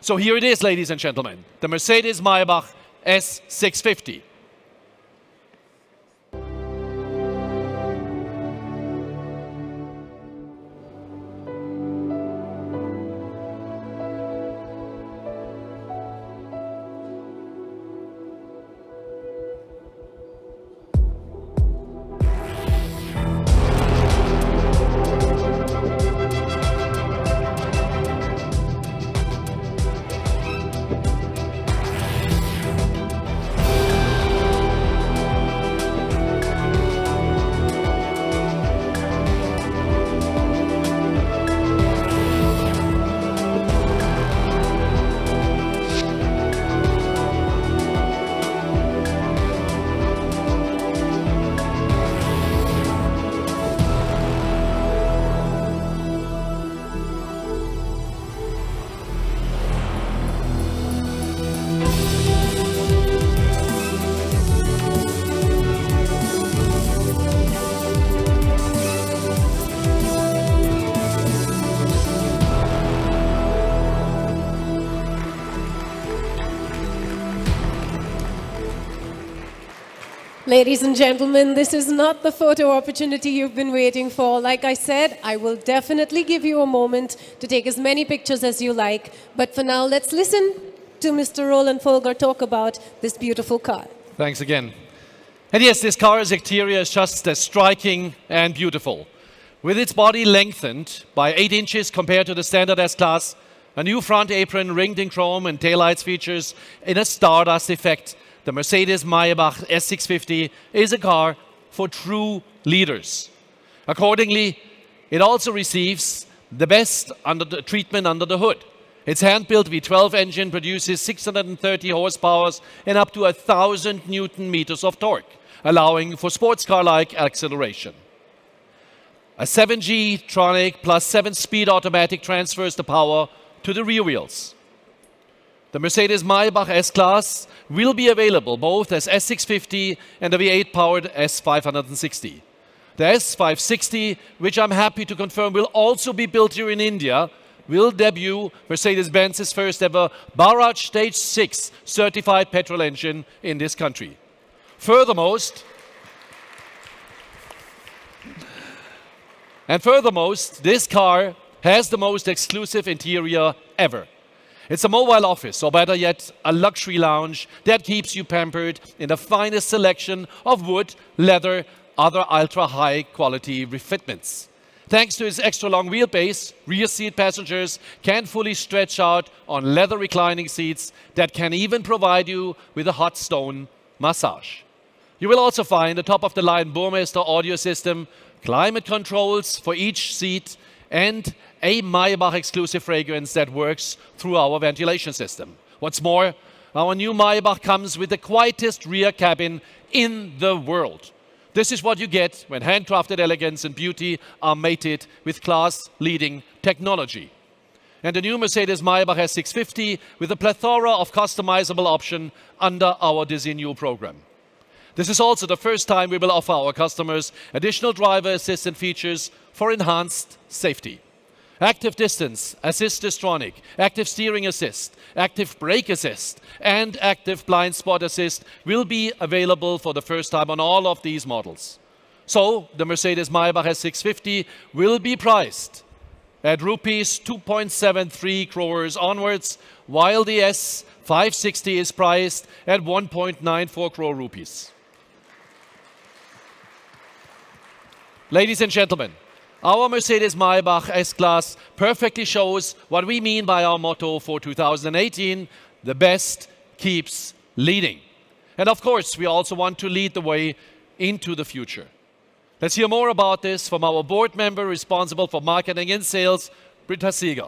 So here it is, ladies and gentlemen, the Mercedes-Maybach S650. Ladies and gentlemen, this is not the photo opportunity you've been waiting for. Like I said, I will definitely give you a moment to take as many pictures as you like. But for now, let's listen to Mr. Roland Folger talk about this beautiful car. Thanks again. And yes, this car's exterior is just as striking and beautiful. With its body lengthened by 8 inches compared to the standard S-Class, a new front apron ringed in chrome and taillights features in a stardust effect, the Mercedes-Maybach S650 is a car for true leaders. Accordingly, it also receives the best treatment under the hood. Its hand-built V12 engine produces 630 horsepower and up to 1,000 Newton meters of torque, allowing for sports car-like acceleration. A 7G Tronic plus 7-speed automatic transfers the power to the rear wheels. The Mercedes-Maybach S-Class will be available both as S650 and the V8-powered S560. The S560, which I'm happy to confirm will also be built here in India, will debut Mercedes-Benz's first ever Barrage Stage 6 certified petrol engine in this country. Furthermost, this car has the most exclusive interior ever. It's a mobile office, or better yet, a luxury lounge that keeps you pampered in the finest selection of wood, leather, other ultra-high quality refitments. Thanks to its extra long wheelbase, rear seat passengers can fully stretch out on leather reclining seats that can even provide you with a hot stone massage. You will also find a top-of-the-line Burmester audio system, climate controls for each seat, and a Maybach exclusive fragrance that works through our ventilation system. What's more, our new Maybach comes with the quietest rear cabin in the world. This is what you get when handcrafted elegance and beauty are mated with class-leading technology. And the new Mercedes-Maybach S650 with a plethora of customizable options under our Desi New program. This is also the first time we will offer our customers additional driver assistant features for enhanced safety. Active distance assist Distronic, active steering assist, active brake assist, and active blind spot assist will be available for the first time on all of these models. So the Mercedes-Maybach S650 will be priced at rupees 2.73 crores onwards, while the S560 is priced at 1.94 crore rupees. Ladies and gentlemen, our Mercedes-Maybach S-Class perfectly shows what we mean by our motto for 2018, the best keeps leading. And of course, we also want to lead the way into the future. Let's hear more about this from our board member responsible for marketing and sales, Britta Seeger.